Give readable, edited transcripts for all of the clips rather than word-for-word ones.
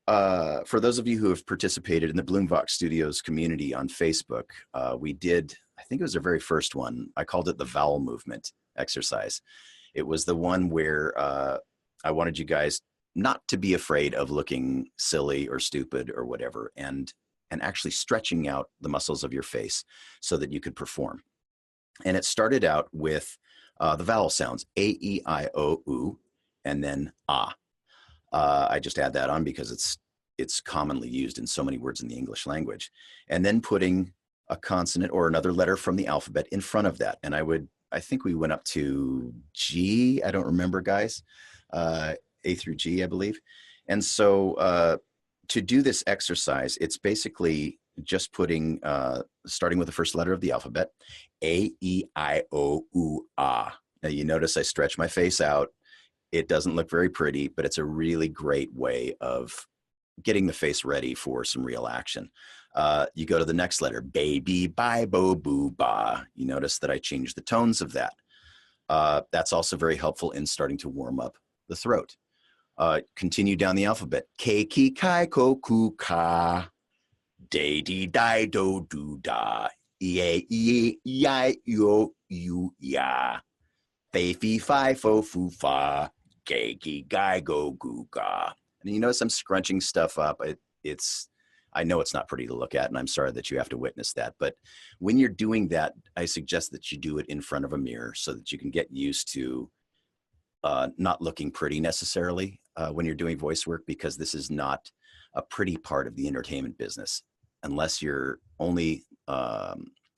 for those of you who have participated in the Bloomvox Studios community on Facebook, we did, I think it was our very first one. I called it the Vowel Movement exercise. It was the one where I wanted you guys not to be afraid of looking silly or stupid or whatever, and actually stretching out the muscles of your face so that you could perform. And it started out with the vowel sounds, A, E, I, O, U, and then ah. I just add that on because it's commonly used in so many words in the English language. And then putting a consonant or another letter from the alphabet in front of that. And I think we went up to G. I don't remember, guys. A through G, I believe. And so to do this exercise, it's basically just putting, starting with the first letter of the alphabet, A, E, I, O, U, ah. Now you notice I stretch my face out. It doesn't look very pretty, but it's a really great way of getting the face ready for some real action. You go to the next letter, baby, bye, bo, boo, ba. You notice that I changed the tones of that. That's also very helpful in starting to warm up the throat. Continue down the alphabet. K, ki, kai, ko, ku, ka. Day, dee, die, do, do, da. E, a, e, I, yo, you, ya. Fe, fi, fi, fo, fu, fa. Gay, gee, guy, go, goo, ga. And you notice I'm scrunching stuff up. I know it's not pretty to look at, and I'm sorry that you have to witness that. But when you're doing that, I suggest that you do it in front of a mirror so that you can get used to not looking pretty necessarily when you're doing voice work, because this is not a pretty part of the entertainment business unless you're only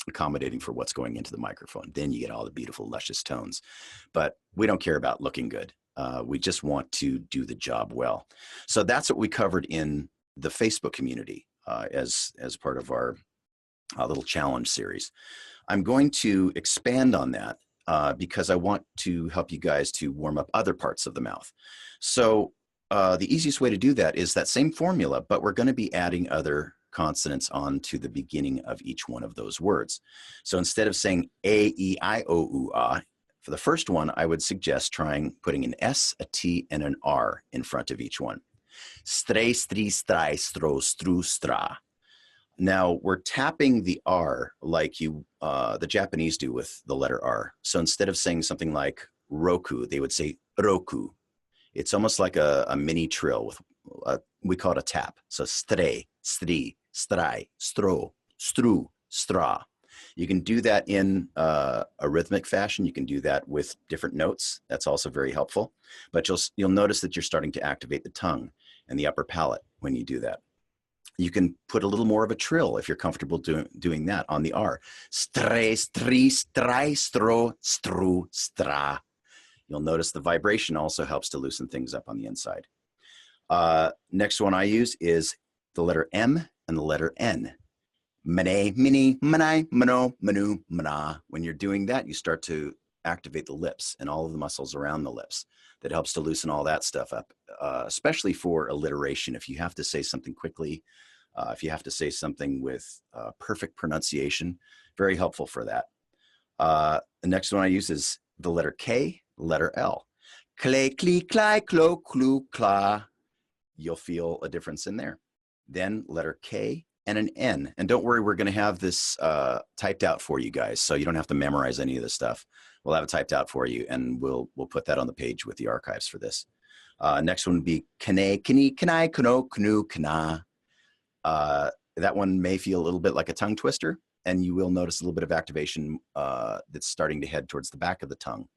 accommodating for what's going into the microphone. Then you get all the beautiful, luscious tones. But we don't care about looking good. We just want to do the job well. So that's what we covered in the Facebook community as part of our little challenge series. I'm going to expand on that because I want to help you guys to warm up other parts of the mouth. So the easiest way to do that is that same formula, but we're going to be adding other consonants on to the beginning of each one of those words. So instead of saying A, E, I, O, U, ah, for the first one, I would suggest putting an S, a T, and an R in front of each one. Stre, stri, strai, stro, stru, stra. Now we're tapping the R like the Japanese do with the letter R. So instead of saying something like Roku, they would say Roku. It's almost like a mini trill with, we call it a tap. So stre, stri, strai, stro, stru, stra. You can do that in a rhythmic fashion. You can do that with different notes. That's also very helpful. But you'll notice that you're starting to activate the tongue and the upper palate when you do that. You can put a little more of a trill if you're comfortable doing that on the R. Stre, stri, strai, stro, stru, stra. You'll notice the vibration also helps to loosen things up on the inside. Next one I use is the letter M and the letter N. Mene, mini, manai, mano, manu, mana. When you're doing that, you start to activate the lips and all of the muscles around the lips. That helps to loosen all that stuff up, especially for alliteration. If you have to say something quickly, if you have to say something with perfect pronunciation, very helpful for that. The next one I use is the letter K, letter L. Clay, clee, cly, clo, clu, cla. You'll feel a difference in there. Then letter K and an N. And don't worry, we're going to have this typed out for you guys, so you don't have to memorize any of this stuff. We'll have it typed out for you, and we'll put that on the page with the archives for this. Next one would be kane, kini, kanai, kano, kanu, kana. That one may feel a little bit like a tongue twister, and you will notice a little bit of activation that's starting to head towards the back of the tongue.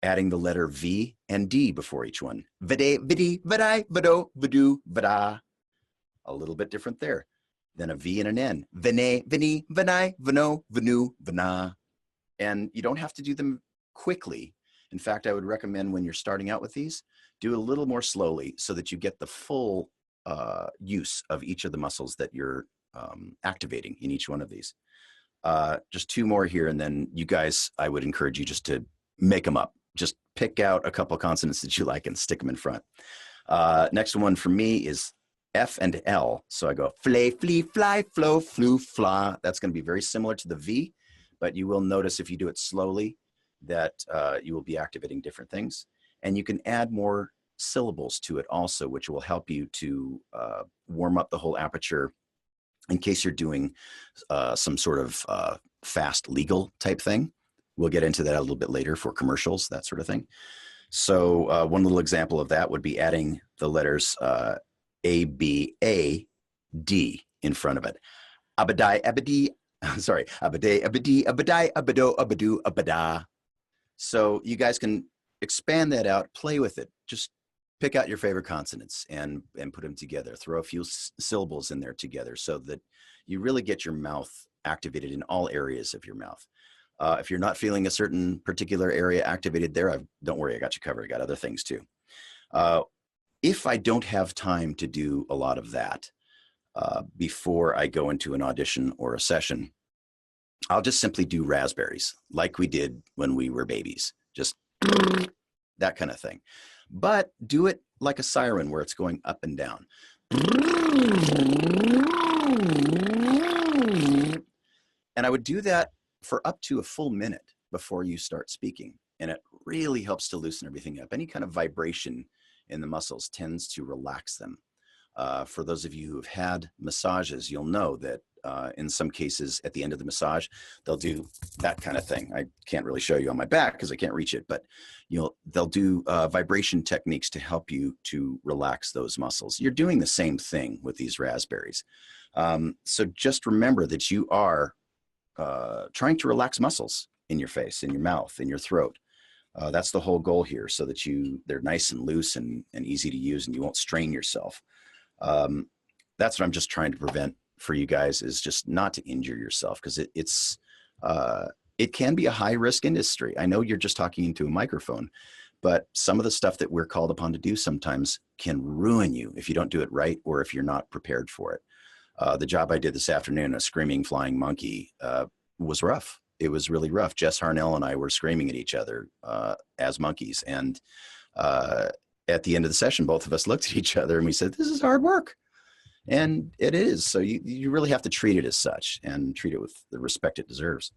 Adding the letter V and D before each one. Vade, vidi, vadai, vado, vadu, vada. A little bit different there. Then a V and an N. Vene, vini, vanai, vano, vanu, vana. And you don't have to do them quickly. In fact, I would recommend when you're starting out with these, do a little more slowly so that you get the full use of each of the muscles that you're activating in each one of these. Just two more here, and then you guys, I would encourage you just to make them up. Just pick out a couple consonants that you like and stick them in front. Next one for me is F and L. So I go flay, flee, fly, flow, flew, fla. That's going to be very similar to the V, but you will notice if you do it slowly that you will be activating different things. And you can add more syllables to it also, which will help you to warm up the whole aperture in case you're doing some sort of fast legal type thing. We'll get into that a little bit later for commercials, that sort of thing. So one little example of that would be adding the letters A, B, A, D in front of it. Abadai, abadi, sorry, abadai, abadi, abadai, abado, abadu, abada. So you guys can expand that out, play with it. Just pick out your favorite consonants and put them together. Throw a few syllables in there together so that you really get your mouth activated in all areas of your mouth. If you're not feeling a certain particular area activated there, don't worry, I got you covered. I got other things too. If I don't have time to do a lot of that before I go into an audition or a session, I'll just simply do raspberries like we did when we were babies, just that kind of thing. But do it like a siren where it's going up and down. And I would do that for up to a full minute before you start speaking. And it really helps to loosen everything up. Any kind of vibration in the muscles tends to relax them. For those of you who have had massages, you'll know that in some cases at the end of the massage, they'll do that kind of thing. I can't really show you on my back because I can't reach it, but they'll do vibration techniques to help you to relax those muscles. You're doing the same thing with these raspberries. So just remember that you are trying to relax muscles in your face, in your mouth, in your throat. That's the whole goal here, so that they're nice and loose and easy to use, and you won't strain yourself. That's what I'm just trying to prevent for you guys, is just not to injure yourself, because it can be a high risk industry. I know you're just talking into a microphone, but some of the stuff that we're called upon to do sometimes can ruin you if you don't do it right, or if you're not prepared for it. The job I did this afternoon, a screaming flying monkey, was rough. It was really rough. Jess Harnell and I were screaming at each other as monkeys. And at the end of the session, both of us looked at each other and we said, this is hard work. And it is. So you really have to treat it as such and treat it with the respect it deserves.